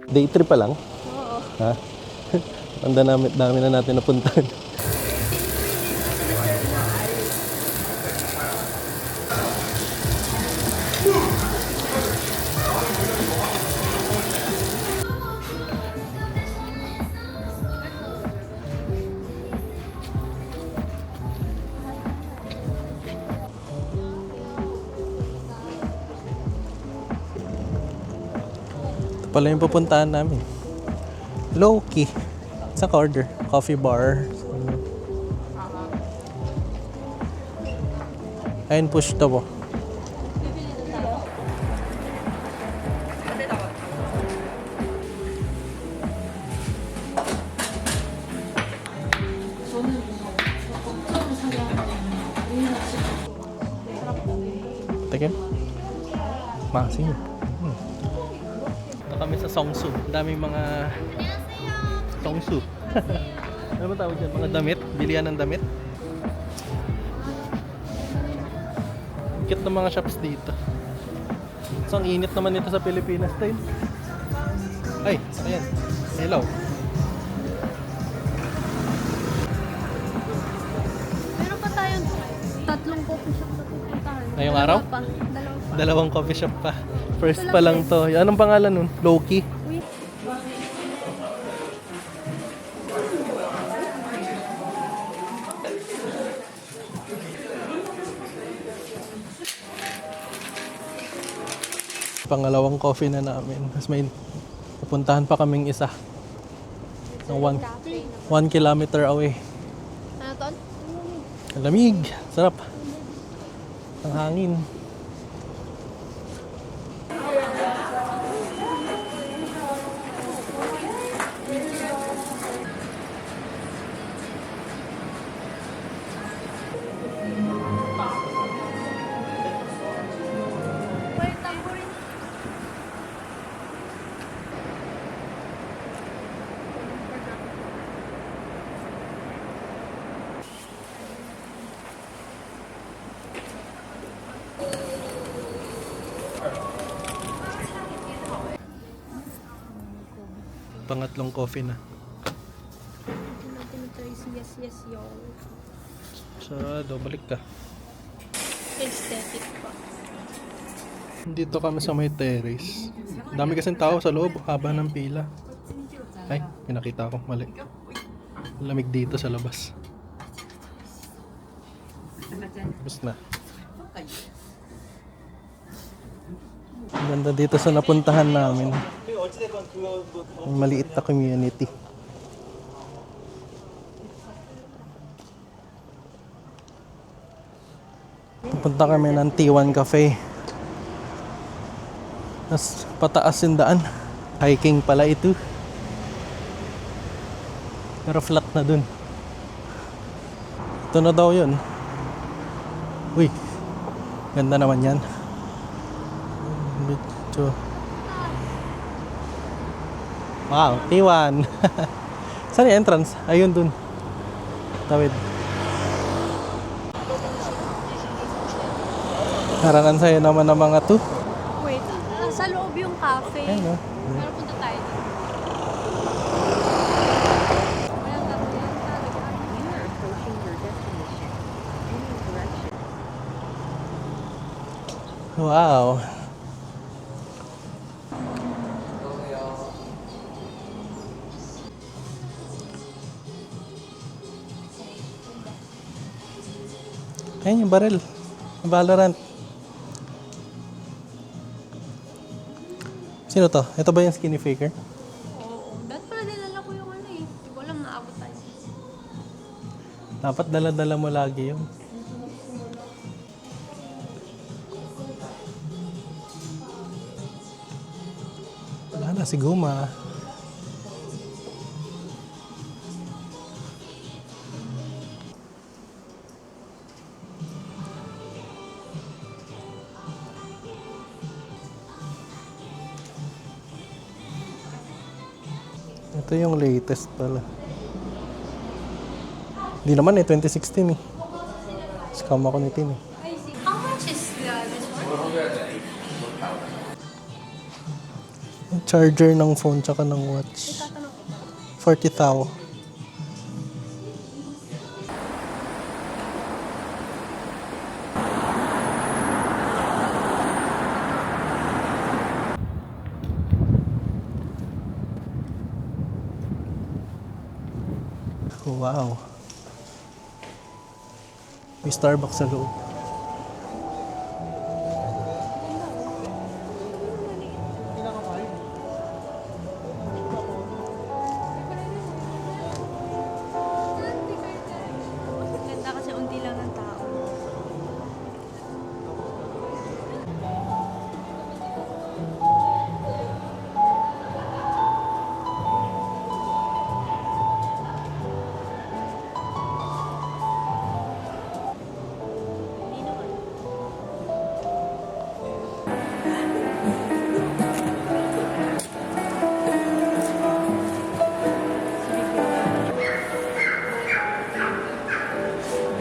Day 3 pa lang? Oo. Ha? Ang dami na natin napuntahan. Ito pala yung pupuntahan namin. Low-key. Sa order. Coffee bar. Ayun, push to po. Teka. Masin. Ito kami sa Songsu. Daming mga Songsu. Ano ba tawag dyan? Mga damit. Bilihan ng damit. Cute ng mga shops dito. So, ang init naman nito sa Pilipinas tayo. Ay, ayan. Hello. Meron pa tayong tatlong coffee shop na pupuntahan. Ngayong araw? Dalawa pa. Dalawang coffee shop pa. First pa lang to. Anong pangalan nun? Loki. Uy. Pangalawang coffee na namin. Tapos may pupuntahan pa kaming isa. Ng 1 kilometer away. Ano to? Ang lamig. Sarap. Ang hangin. Wait, tambourine. Pangatlong coffee na. Hindi natin try si yes yung Sarado. Balik ka. aesthetic pa. Dito kami sa may terrace. Dami kasing tao sa loob. Haba ng pila. Ay, pinakita ko. Mali. Lamig dito sa labas. Tapos na. Ang ganda dito sa napuntahan namin. Ang maliit na community. Pupunta kami ng T1 Cafe. Tapos pataas yung daan. Hiking pala ito. Pero flat na dun. Ito na daw yun. Uy, ganda naman yan. Medyo. Wow, T1. Saan yung entrance? Ayun dun. Tawid. Haranan sa'yo naman ng mga to. Wait, nasa loob yung cafe. Ayun, no? Pero punta tayo dito. Walang gato yan talaga. You are approaching your destination. Any direction. Wow. Ayun yung barrel. Yung Valorant. Sino to? Ito ba yung skinny faker? Oo. Dahil pala dinala ko yung ano eh. Hindi ko alam naabot tayo. Dapat dala-dala mo lagi yun. Wala na si Guma. Ito yung latest pala. Hindi naman eh, 2016 eh. Scam ako ni Tim eh. How much is this one? Charger ng phone tsaka ng watch. Tatanong ko. 40,000. Wow. May Starbucks sa loob. Ganda kasi unti lang ng tao.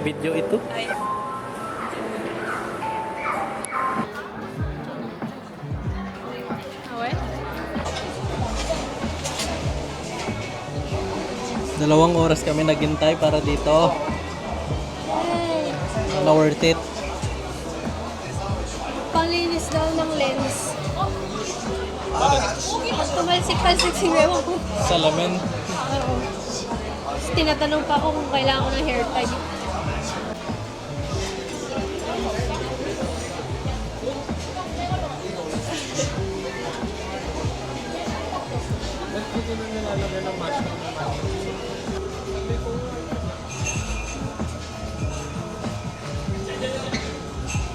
Video ito. Awe? 2 oras kami naghintay para dito. Na worth it. Panglinis daw ng lens. Tumalsik-talsik si Memo ko. Salamin. Oo. Tapos tinatanong pa ako kung kailangan ko ng hair tie.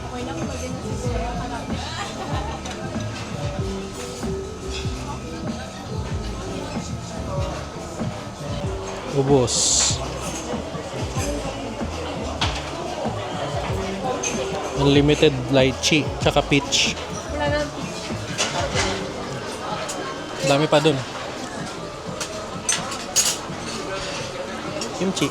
Okay lang, pwede na siguro. Ubos. Unlimited lychee, tsaka peach. Wala na peach. Dami pa dun. Kimchi.